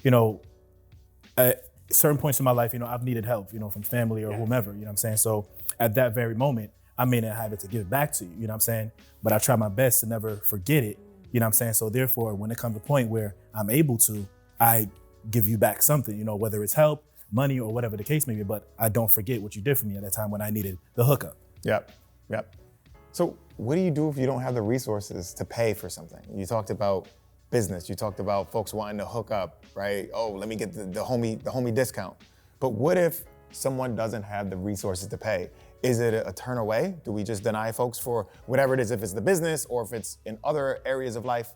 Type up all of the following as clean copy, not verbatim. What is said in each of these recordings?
you know, at certain points in my life, you know, I've needed help, you know, from family or whomever, you know what I'm saying? So at that very moment, I may not have it to give back to you, you know what I'm saying? But I try my best to never forget it, you know what I'm saying? So therefore, when it comes to a point where I'm able to, I give you back something, you know, whether it's help, money, or whatever the case may be, but I don't forget what you did for me at that time when I needed the hookup. Yep. So what do you do if you don't have the resources to pay for something? You talked about business, you talked about folks wanting to hook up, right? Oh, let me get the homie discount. But what if someone doesn't have the resources to pay? Is it a turn away? Do we just deny folks for whatever it is, if it's the business or if it's in other areas of life?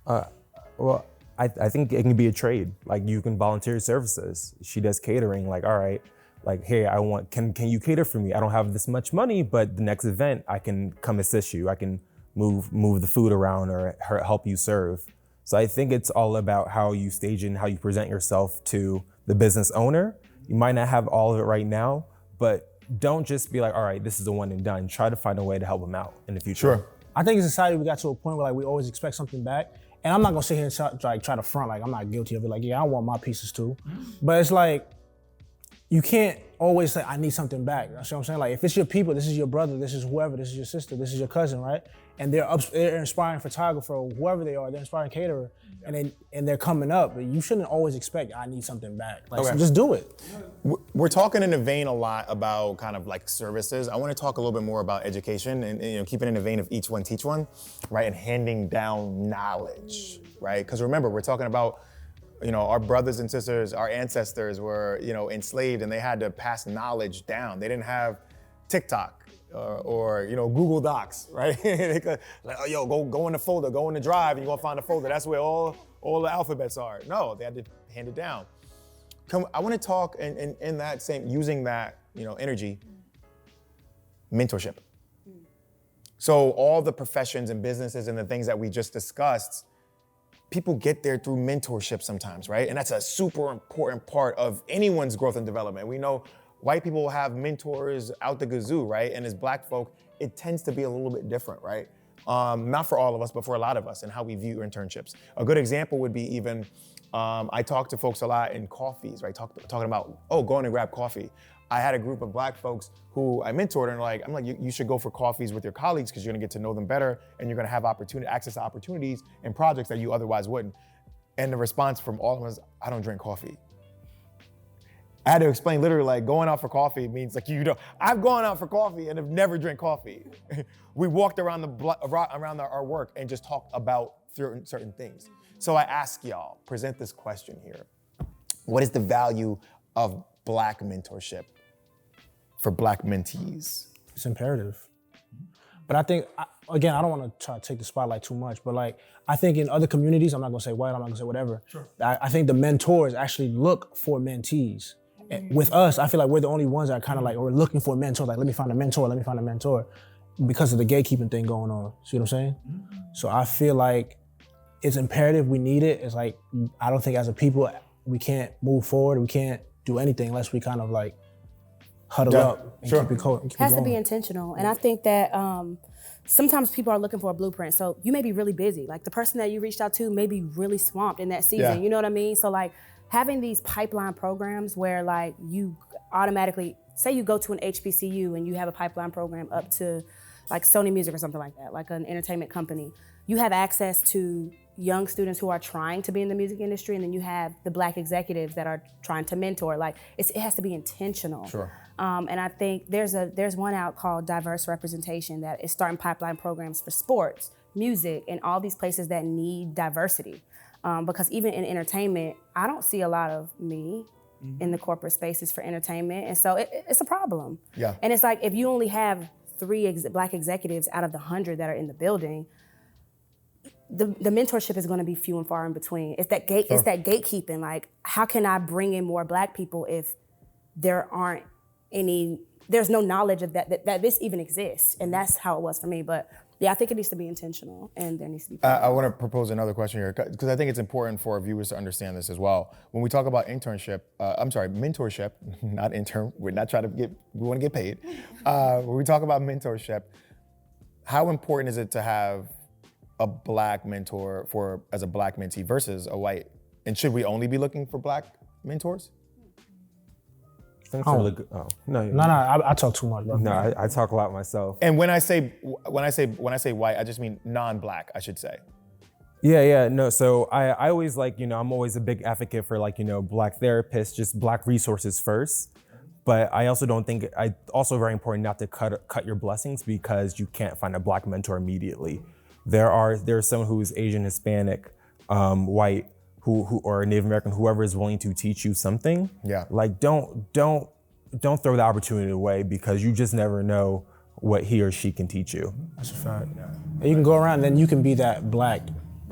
Well, I think it can be a trade. Like, you can volunteer services. She does catering, like, all right, like, hey, can you cater for me? I don't have this much money, but the next event I can come assist you. I can move the food around or help you serve. So I think it's all about how you stage and how you present yourself to the business owner. You might not have all of it right now, but don't just be like, all right, this is a one and done. Try to find a way to help them out in the future. Sure. I think in society we got to a point where like we always expect something back. And I'm not gonna sit here and try to front like I'm not guilty of it. Like, yeah, I want my pieces too. But it's like, you can't always say, I need something back. You know what I'm saying? Like, if it's your people, this is your brother, this is whoever, this is your sister, this is your cousin, right? And they're inspiring photographer or whoever they are, they're inspiring caterer, and they're coming up. But you shouldn't always expect, I need something back. Like, so just do it. We're talking in the vein a lot about kind of like services. I want to talk a little bit more about education and you know, keeping in the vein of each one teach one, right? And handing down knowledge, right? Because remember, we're talking about, you know, our brothers and sisters, our ancestors were, you know, enslaved and they had to pass knowledge down. They didn't have Tik Tok or you know, Google Docs, right? They could, like, oh, yo, go in the folder, go in the drive, and you're gonna find the folder. That's where all the alphabets are. No, they had to hand it down. I want to talk in that same, using that, you know, energy, mentorship. So all the professions and businesses and the things that we just discussed, people get there through mentorship sometimes, right? And that's a super important part of anyone's growth and development. We know white people have mentors out the gazoo, right? And as Black folk, it tends to be a little bit different, right? Not for all of us, but for a lot of us and how we view internships. A good example would be even, I talk to folks a lot in coffees, right? Talking about, oh, going to grab coffee. I had a group of Black folks who I mentored and I'm like, you should go for coffees with your colleagues because you're gonna get to know them better and you're gonna have access to opportunities and projects that you otherwise wouldn't. And the response from all of them was, I don't drink coffee. I had to explain literally like going out for coffee means like, you know, I've gone out for coffee and have never drank coffee. We walked around our work and just talked about certain things. So I ask y'all, present this question here. What is the value of Black mentorship for Black mentees? It's imperative. But I think, again, I don't want to try to take the spotlight too much, but like, I think in other communities, I'm not gonna say white, I'm not gonna say whatever. Sure. I think the mentors actually look for mentees. With us, I feel like we're the only ones that are kind of like, we're looking for mentors. Like, let me find a mentor, because of the gatekeeping thing going on. See what I'm saying? Mm-hmm. So I feel like it's imperative, we need it. It's like, I don't think as a people, we can't move forward, we can't do anything unless we kind of like huddle up and keep it going. It has to be intentional. And I think that sometimes people are looking for a blueprint. So you may be really busy. Like the person that you reached out to may be really swamped in that season. You know what I mean? So like having these pipeline programs where like you automatically, say you go to an HBCU and you have a pipeline program up to like Sony Music or something like that, like an entertainment company. You have access to young students who are trying to be in the music industry, and then you have the Black executives that are trying to mentor. Like it has to be intentional. Sure. And I think there's one out called Diverse Representation that is starting pipeline programs for sports, music, and all these places that need diversity. Because even in entertainment, I don't see a lot of me in the corporate spaces for entertainment, and so it's a problem. Yeah. And it's like if you only have 3 Black executives out of the 100 that are in the building, the mentorship is going to be few and far in between. It's that it's that gatekeeping. Like, how can I bring in more Black people if there's no knowledge of that this even exists? And that's how it was for me. But yeah, I think it needs to be intentional, and there needs to be. I want to propose another question here because I think it's important for our viewers to understand this as well. When we talk about mentorship, not intern. We're not trying to we want to get paid. When we talk about mentorship, how important is it to have a Black mentor as a Black mentee versus a white And should we only be looking for Black mentors? Thanks for the, oh, no. No, I talk too much, bro. No, I talk a lot myself. And when I say white, I just mean non-Black, I should say. Yeah, no, so I always like, I'm always a big advocate for like, Black therapists, just Black resources first. But I also don't think, also very important not to cut your blessings because you can't find a Black mentor immediately. There's someone who is Asian, Hispanic, white, who or Native American, whoever is willing to teach you something. Yeah. Like don't throw the opportunity away because you just never know what he or she can teach you. That's a fact. And you can go around, then you can be that Black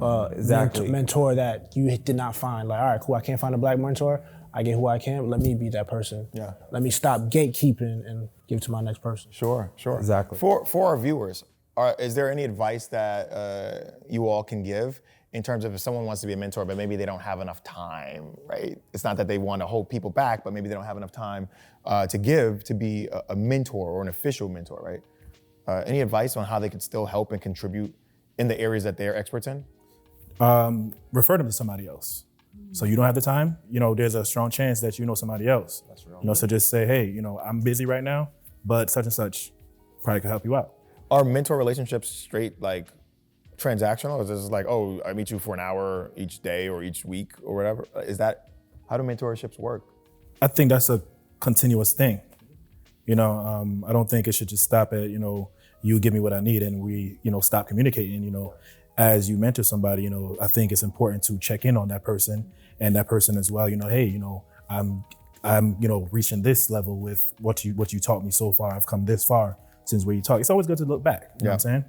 Exactly. mentor that you did not find. Like, all right, cool, I can't find a Black mentor. I get who I can, but let me be that person. Yeah. Let me stop gatekeeping and give it to my next person. Sure. Exactly. For our viewers, is there any advice that you all can give in terms of if someone wants to be a mentor, but maybe they don't have enough time, right? It's not that they want to hold people back, but maybe they don't have enough time to give to be a mentor or an official mentor, right? Any advice on how they could still help and contribute in the areas that they're experts in? Refer them to somebody else. So you don't have the time, there's a strong chance that you know somebody else. That's real. So just say, hey, I'm busy right now, but such and such probably could help you out. Are mentor relationships straight like transactional? Or is this like, oh, I meet you for an hour each day or each week or whatever? How do mentorships work? I think that's a continuous thing. I don't think it should just stop at, you give me what I need and we, stop communicating, As you mentor somebody, I think it's important to check in on that person and that person as well, hey, I'm reaching this level with what you taught me so far. I've come this far since where you talk. It's always good to look back, you know what I'm saying?